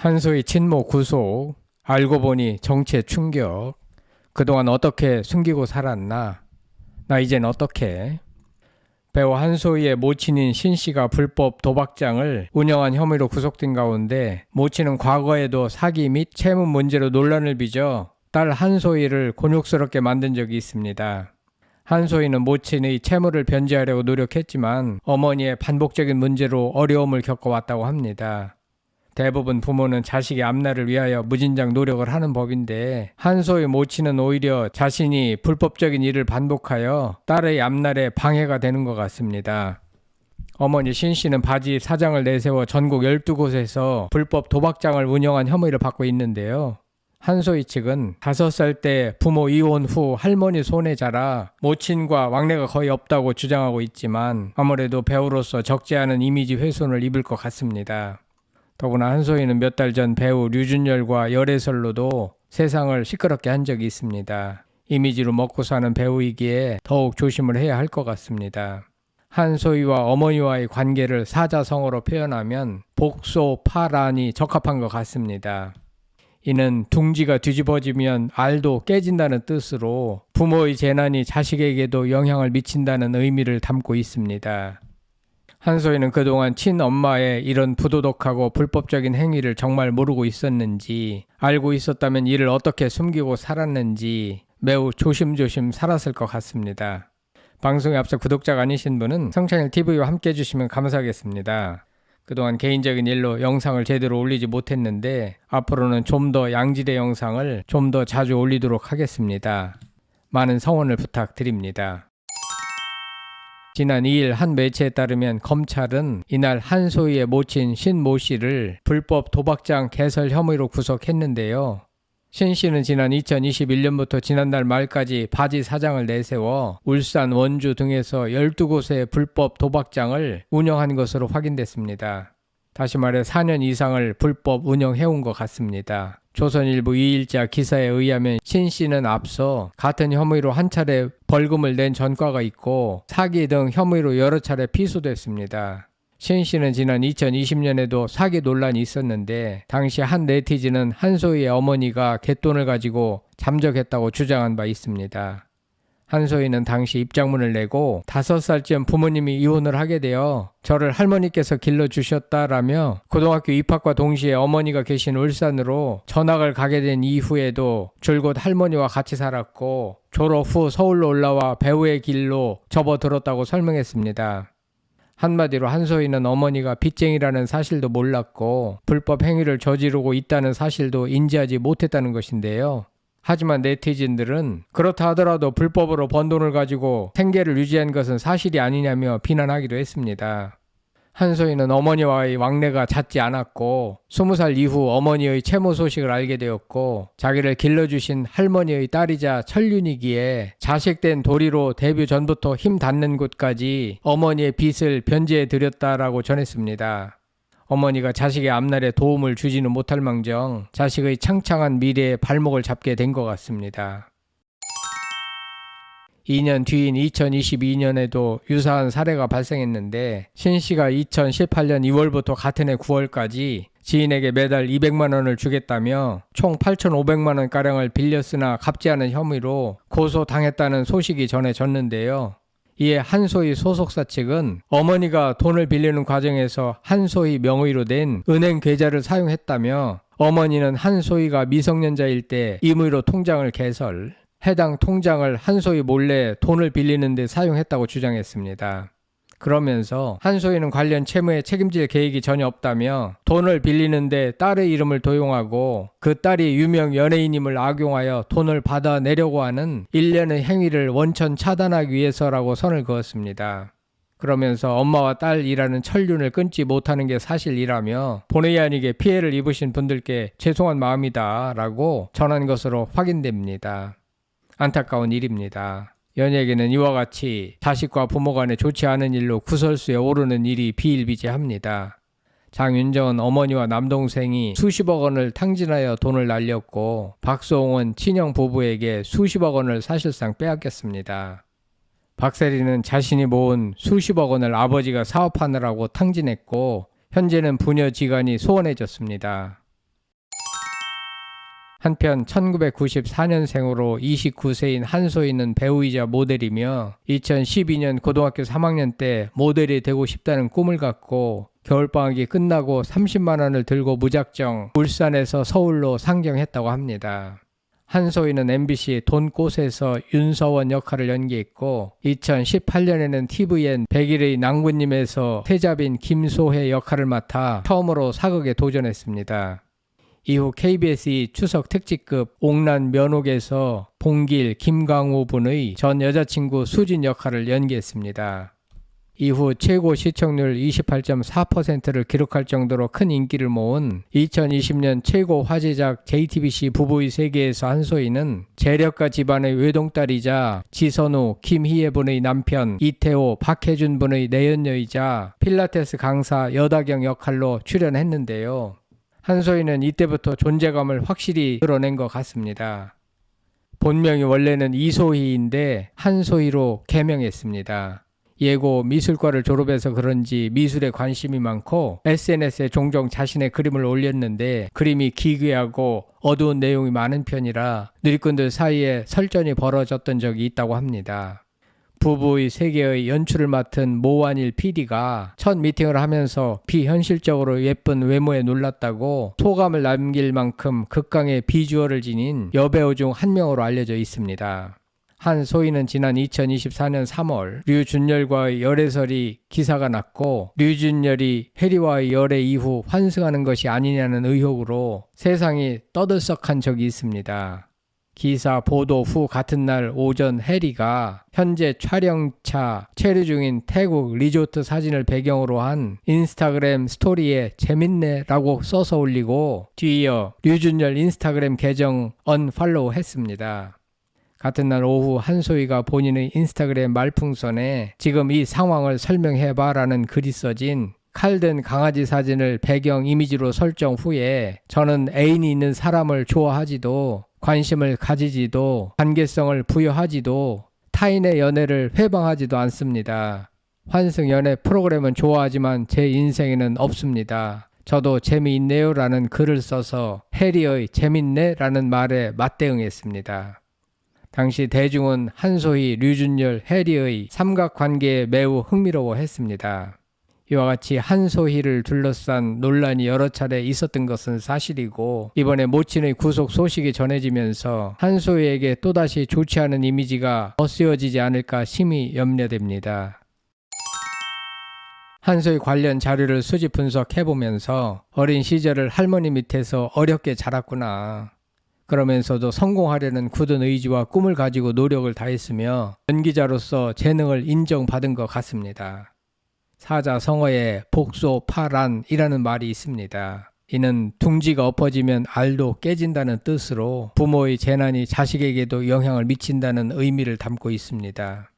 한소희 친모 구속, 알고 보니 정체 충격. 그동안 어떻게 숨기고 살았나? 나 이젠 어떻게? 배우 한소희의 모친인 신씨가 불법 도박장을 운영한 혐의로 구속된 가운데 모친은 과거에도 사기 및 채무 문제로 논란을 빚어 딸 한소희를 곤욕스럽게 만든 적이 있습니다. 한소희는 모친의 채무를 변제하려고 노력했지만 어머니의 반복적인 문제로 어려움을 겪어왔다고 합니다. 대부분 부모는 자식의 앞날을 위하여 무진장 노력을 하는 법인데 한소희 모친은 오히려 자신이 불법적인 일을 반복하여 딸의 앞날에 방해가 되는 것 같습니다. 어머니 신씨는 바지 사장을 내세워 전국 12곳에서 불법 도박장을 운영한 혐의를 받고 있는데요. 한소희 측은 5살 때 부모 이혼 후 할머니 손에 자라 모친과 왕래가 거의 없다고 주장하고 있지만 아무래도 배우로서 적지 않은 이미지 훼손을 입을 것 같습니다. 더구나 한소희는 몇 달 전 배우 류준열과 열애설로도 세상을 시끄럽게 한 적이 있습니다. 이미지로 먹고 사는 배우이기에 더욱 조심을 해야 할 것 같습니다. 한소희와 어머니와의 관계를 사자성어로 표현하면 복소파란이 적합한 것 같습니다. 이는 둥지가 뒤집어지면 알도 깨진다는 뜻으로 부모의 재난이 자식에게도 영향을 미친다는 의미를 담고 있습니다. 한소희는 그동안 친엄마의 이런 부도덕하고 불법적인 행위를 정말 모르고 있었는지, 알고 있었다면 이를 어떻게 숨기고 살았는지 매우 조심조심 살았을 것 같습니다. 방송에 앞서 구독자가 아니신 분은 성찬일TV와 함께 해주시면 감사하겠습니다. 그동안 개인적인 일로 영상을 제대로 올리지 못했는데 앞으로는 좀 더 양질의 영상을 좀 더 자주 올리도록 하겠습니다. 많은 성원을 부탁드립니다. 지난 2일 한 매체에 따르면 검찰은 이날 한소희의 모친 신모 씨를 불법 도박장 개설 혐의로 구속했는데요. 신 씨는 지난 2021년부터 지난달 말까지 바지 사장을 내세워 울산, 원주 등에서 12곳의 불법 도박장을 운영한 것으로 확인됐습니다. 다시 말해 4년 이상을 불법 운영해온 것 같습니다. 조선일보 2일자 기사에 의하면 신 씨는 앞서 같은 혐의로 한 차례 벌금을 낸 전과가 있고 사기 등 혐의로 여러 차례 피소됐습니다. 신 씨는 지난 2020년에도 사기 논란이 있었는데 당시 한 네티즌은 한소희의 어머니가 갯돈을 가지고 잠적했다고 주장한 바 있습니다. 한소희는 당시 입장문을 내고 5살쯤 부모님이 이혼을 하게 되어 저를 할머니께서 길러주셨다라며 고등학교 입학과 동시에 어머니가 계신 울산으로 전학을 가게 된 이후에도 줄곧 할머니와 같이 살았고 졸업 후 서울로 올라와 배우의 길로 접어들었다고 설명했습니다. 한마디로 한소희는 어머니가 빚쟁이라는 사실도 몰랐고 불법 행위를 저지르고 있다는 사실도 인지하지 못했다는 것인데요. 하지만 네티즌들은 그렇다 하더라도 불법으로 번 돈을 가지고 생계를 유지한 것은 사실이 아니냐며 비난하기도 했습니다. 한소희는 어머니와의 왕래가 잦지 않았고 20살 이후 어머니의 채무 소식을 알게 되었고 자기를 길러주신 할머니의 딸이자 천륜이기에 자식된 도리로 데뷔 전부터 힘 닿는 곳까지 어머니의 빚을 변제해 드렸다라고 전했습니다. 어머니가 자식의 앞날에 도움을 주지는 못할 망정 자식의 창창한 미래에 발목을 잡게 된 것 같습니다. 2년 뒤인 2022년에도 유사한 사례가 발생했는데 신 씨가 2018년 2월부터 같은 해 9월까지 지인에게 매달 200만 원을 주겠다며 총 8,500만 원가량을 빌렸으나 갚지 않은 혐의로 고소당했다는 소식이 전해졌는데요. 이에 한소희 소속사 측은 어머니가 돈을 빌리는 과정에서 한소희 명의로 된 은행 계좌를 사용했다며 어머니는 한소희가 미성년자일 때 임의로 통장을 개설, 해당 통장을 한소희 몰래 돈을 빌리는 데 사용했다고 주장했습니다. 그러면서 한소희는 관련 채무에 책임질 계획이 전혀 없다며 돈을 빌리는데 딸의 이름을 도용하고 그 딸이 유명 연예인임을 악용하여 돈을 받아내려고 하는 일련의 행위를 원천 차단하기 위해서라고 선을 그었습니다. 그러면서 엄마와 딸이라는 천륜을 끊지 못하는 게 사실이라며 본의 아니게 피해를 입으신 분들께 죄송한 마음이다 라고 전한 것으로 확인됩니다. 안타까운 일입니다. 연예계는 이와 같이 자식과 부모 간에 좋지 않은 일로 구설수에 오르는 일이 비일비재합니다. 장윤정은 어머니와 남동생이 수십억 원을 탕진하여 돈을 날렸고 박수홍은 친형 부부에게 수십억 원을 사실상 빼앗겼습니다. 박세리는 자신이 모은 수십억 원을 아버지가 사업하느라고 탕진했고 현재는 부녀지간이 소원해졌습니다. 한편 1994년생으로 29세인 한소희는 배우이자 모델이며 2012년 고등학교 3학년 때 모델이 되고 싶다는 꿈을 갖고 겨울방학이 끝나고 30만 원을 들고 무작정 울산에서 서울로 상경했다고 합니다. 한소희는 MBC 돈꽃에서 윤서원 역할을 연기했고 2018년에는 TVN 100일의 낭군님에서 태자빈 김소혜 역할을 맡아 처음으로 사극에 도전했습니다. 이후 KBS 추석 특집급 옥란 면옥에서 봉길, 김강호 분의 전 여자친구 수진 역할을 연기했습니다. 이후 최고 시청률 28.4%를 기록할 정도로 큰 인기를 모은 2020년 최고 화제작 JTBC 부부의 세계에서 한소희는 재력가 집안의 외동딸이자 지선우, 김희애 분의 남편, 이태호, 박혜준 분의 내연녀이자 필라테스 강사 여다경 역할로 출연했는데요. 한소희는 이때부터 존재감을 확실히 드러낸 것 같습니다. 본명이 원래는 이소희인데 한소희로 개명했습니다. 예고 미술과를 졸업해서 그런지 미술에 관심이 많고 SNS에 종종 자신의 그림을 올렸는데 그림이 기괴하고 어두운 내용이 많은 편이라 누리꾼들 사이에 설전이 벌어졌던 적이 있다고 합니다. 부부의 세계의 연출을 맡은 모완일 PD가 첫 미팅을 하면서 비현실적으로 예쁜 외모에 놀랐다고 소감을 남길 만큼 극강의 비주얼을 지닌 여배우 중 한 명으로 알려져 있습니다. 한소희는 지난 2024년 3월 류준열과의 열애설이 기사가 났고 류준열이 해리와의 열애 이후 환승하는 것이 아니냐는 의혹으로 세상이 떠들썩한 적이 있습니다. 기사 보도 후 같은 날 오전 해리가 현재 촬영차 체류 중인 태국 리조트 사진을 배경으로 한 인스타그램 스토리에 재밌네 라고 써서 올리고 뒤이어 류준열 인스타그램 계정 언팔로우 했습니다. 같은 날 오후 한소희가 본인의 인스타그램 말풍선에 지금 이 상황을 설명해봐 라는 글이 써진 칼든 강아지 사진을 배경 이미지로 설정 후에 저는 애인이 있는 사람을 좋아하지도 관심을 가지지도 관계성을 부여하지도 타인의 연애를 회방하지도 않습니다. 환승 연애 프로그램은 좋아하지만 제 인생에는 없습니다. 저도 재미있네요 라는 글을 써서 해리의 재밌네 라는 말에 맞대응했습니다. 당시 대중은 한소희, 류준열, 해리의 삼각관계에 매우 흥미로워했습니다. 이와 같이 한소희를 둘러싼 논란이 여러 차례 있었던 것은 사실이고 이번에 모친의 구속 소식이 전해지면서 한소희에게 또다시 좋지 않은 이미지가 덧씌워지지 않을까 심히 염려됩니다. 한소희 관련 자료를 수집 분석해보면서 어린 시절을 할머니 밑에서 어렵게 자랐구나. 그러면서도 성공하려는 굳은 의지와 꿈을 가지고 노력을 다했으며 연기자로서 재능을 인정받은 것 같습니다. 사자성어에 복소파란이라는 말이 있습니다. 이는 둥지가 엎어지면 알도 깨진다는 뜻으로 부모의 재난이 자식에게도 영향을 미친다는 의미를 담고 있습니다.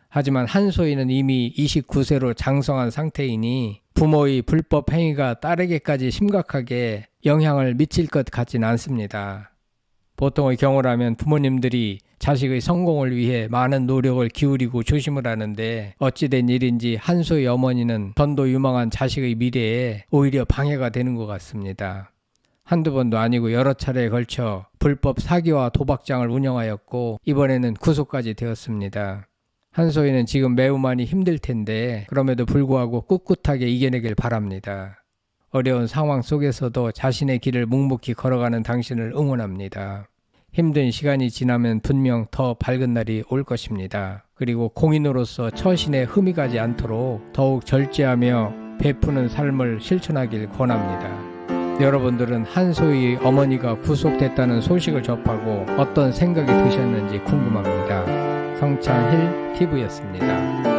하지만 한소희는 이미 29세로 장성한 상태이니 부모의 불법 행위가 딸에게까지 심각하게 영향을 미칠 것 같진 않습니다. 보통의 경우라면 부모님들이 자식의 성공을 위해 많은 노력을 기울이고 조심을 하는데 어찌된 일인지 한소희 어머니는 전도 유망한 자식의 미래에 오히려 방해가 되는 것 같습니다. 한두 번도 아니고 여러 차례에 걸쳐 불법 사기와 도박장을 운영하였고 이번에는 구속까지 되었습니다. 한소희는 지금 매우 많이 힘들 텐데 그럼에도 불구하고 꿋꿋하게 이겨내길 바랍니다. 어려운 상황 속에서도 자신의 길을 묵묵히 걸어가는 당신을 응원합니다. 힘든 시간이 지나면 분명 더 밝은 날이 올 것입니다. 그리고 공인으로서 처신에 흠이 가지 않도록 더욱 절제하며 베푸는 삶을 실천하길 권합니다. 여러분들은 한소희의 어머니가 구속됐다는 소식을 접하고 어떤 생각이 드셨는지 궁금합니다. 성창힐 TV였습니다.